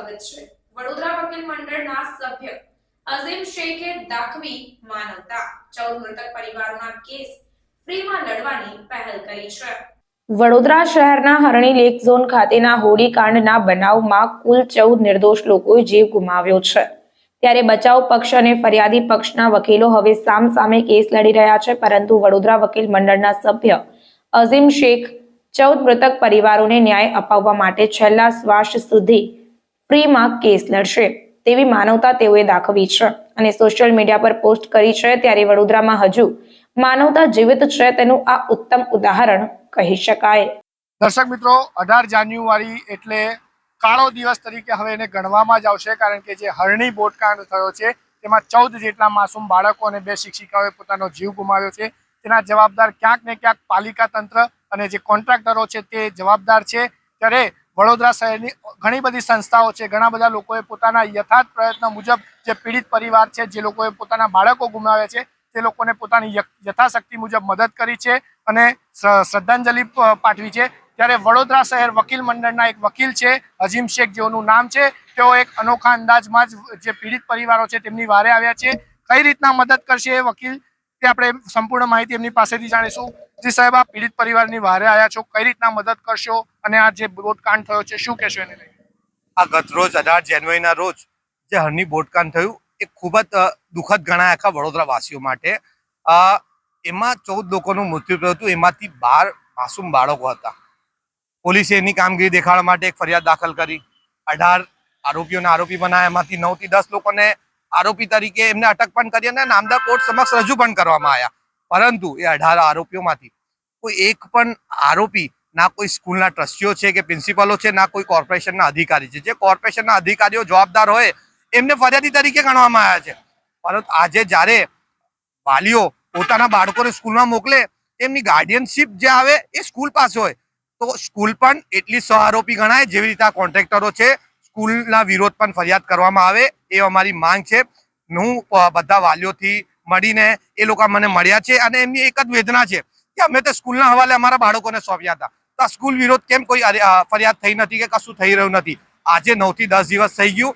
સ્વાગત છે। વડોદરા વકીલ મંડળના સભ્ય અઝીમ શેખે દાખવી માનવતા 14 મૃતક પરિવારોના કેસ ફ્રીમાં લડવાની પહેલ કરી છે। વડોદરા શહેરના હરણી લેક ઝોન ખાતેના હોડીકાંડના બનાવમાં કુલ 14 નિર્દોષ લોકોએ જીવ ગુમાવ્યો છે। ત્યારે બચાવ પક્ષ અને ફરિયાદી પક્ષના વકીલો હવે સામસામે કેસ લડી રહ્યા છે, પરંતુ વડોદરા વકીલ મંડળના સભ્ય અઝીમ શેખ 14 મૃતક પરિવારોને ન્યાય અપાવવા માટે છેલ્લા શ્વાસ સુધી ફ્રીમાં કેસ લડશે તેવી માનવતા તેઓએ દાખવી છે અને સોશિયલ મીડિયા પર પોસ્ટ કરી છે। ત્યારે વડોદરામાં હજુ માનવતા જીવિત છે તેનું આ ઉત્તમ ઉદાહરણ કહી શકાય। દર્શક મિત્રો, 18 જાન્યુઆરી એટલે કાળો દિવસ તરીકે હવે એને ગણવામાં જ આવશે, કારણ કે જે હરણી બોટકાંડ થયો છે તેમાં 14 જેટલા માસૂમ બાળકો અને 2 શિક્ષિકાઓએ પોતાનો જીવ ગુમાવ્યો છે। તેના જવાબદાર ક્યાંક ને ક્યાંક પાલિકા તંત્ર અને જે કોન્ટ્રાક્ટરો છે તે જવાબદાર છે। ત્યારે વડોદરા શહેરની ઘણી બધી સંસ્થાઓ છે, ઘણા બધા લોકોએ પોતાના યથાર્થ પ્રયત્ન મુજબ જે પીડિત પરિવાર છે, જે લોકોએ પોતાના બાળકો ગુમાવ્યા છે, તે લોકોને પોતાની યથાશક્તિ મુજબ મદદ કરી છે અને શ્રદ્ધાંજલિ પાઠવી છે। ત્યારે વડોદરા શહેર વકીલ મંડળના એક વકીલ છે અઝીમ શેખ, જેઓનું નામ છે, તેઓ એક અનોખા અંદાજમાં જ જે પીડિત પરિવારો છે તેમની વારે આવ્યા છે। કઈ રીતના મદદ કરશે એ વકીલ, તે આપણે સંપૂર્ણ માહિતી એમની પાસેથી જાણીશું। જી સાહેબ, આપ પીડિત પરિવારની વારે આવ્યા છો, કઈ રીતના મદદ કરશો અને આ જે બોટકાંડ થયો છે શું કહેશો એને લઈને? આ ગત રોજ 18 જાન્યુઆરીના રોજ જે હરણી બોટકાંડ થયું એ ખૂબ જ દુઃખદ ગણાય આખા વડોદરા વાસીઓ માટે। એમાં 14 લોકોનું મૃત્યુ થયું હતું, એમાંથી 12 માસૂમ બાળકો હતા। પોલીસે એની કામગીરી દેખાડવા માટે એક ફરિયાદ દાખલ કરી, 18 આરોપીઓને આરોપી બનાવ્યા, એમાંથી 9 થી 10 લોકોને આરોપી તરીકે એમને અટક પણ કરી અને નામદાર કોર્ટ સમક્ષ રજૂ પણ કરવામાં આવ્યા। પરંતુ એ 18 આરોપીઓમાંથી કોઈ એક પણ આરોપી ના કોઈ સ્કૂલના ટ્રસ્ટીઓ છે કે પ્રિન્સિપલો છે, ના કોઈ કોર્પોરેશનના અધિકારી છે। જે કોર્પોરેશનના અધિકારીઓ જવાબદાર હોય એમને ફરિયાદી તરીકે ગણવામાં આવ્યા છે। પરંતુ આજે જ્યારે વાલીઓ પોતાના બાળકોને સ્કૂલમાં મોકલે, એમની ગાર્ડિયનશીપ જે આવે એ સ્કૂલ પાસે હોય, તો સ્કૂલ પણ એટલી સહ આરોપી ગણાય જેવી રીતે આ કોન્ટ્રાક્ટરો છે। સ્કૂલના વિરોધ પણ ફરિયાદ કરવામાં આવે એ અમારી માંગ છે। હું બધા વાલીઓથી મળીને એ લોકો મને મળ્યા છે અને એમની એક જ વેદના છે કે અમે તો સ્કૂલના હવાલે અમારા બાળકોને સોંપ્યા હતા, તો આ સ્કૂલ વિરોધ કેમ કોઈ ફરિયાદ થઈ નથી કે કશું થઈ રહ્યું નથી? આજે 9 થી 10 દિવસ થઈ ગયું,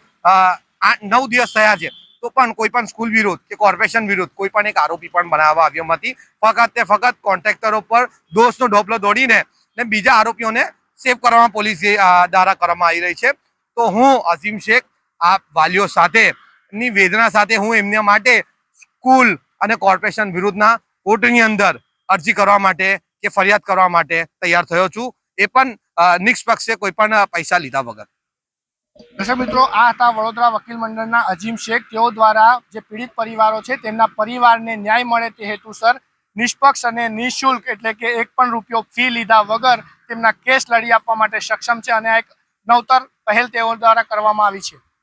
9 દિવસ થયા છે, તો પણ કોઈ પણ સ્કૂલ વિરોધ કે કોર્પોરેશન વિરોધ કોઈ પણ એક આરોપી પણ બનાવવા આવ્યો નથી। ફક્ત કોન્ટ્રાક્ટરો પર દોષનો ઢોપલો દોડીને બીજા આરોપીઓને સેવ કરવામાં પોલીસ દ્વારા કરવામાં આવી રહી છે। તો હું અઝીમ શેખ આ વાલીઓ સાથે ની વેદના સાથે હું એમના માટે સ્કૂલ અને કોર્પોરેશન વિરુદ્ધના કોર્ટની અંદર અરજી કરવા માટે કે ફરિયાદ કરવા માટે તૈયાર થયો છું, એ પણ નિષ્પક્ષે કોઈ પણ પૈસા લીધા વગર। દર્શક મિત્રો, આ હતા વડોદરા વકીલ મંડળના અઝીમ શેખ। તેઓ દ્વારા જે પીડિત પરિવારો છે તેમના પરિવારને ન્યાય મળે તે હેતુસર નિષ્પક્ષ અને નિઃશુલ્ક એટલે કે એક પણ રૂપિયો ફી લીધા વગર તેમના કેસ લડી આપવા માટે સક્ષમ છે અને એક નવતર પહેલ તેઓ દ્વારા કરવામાં આવી છે।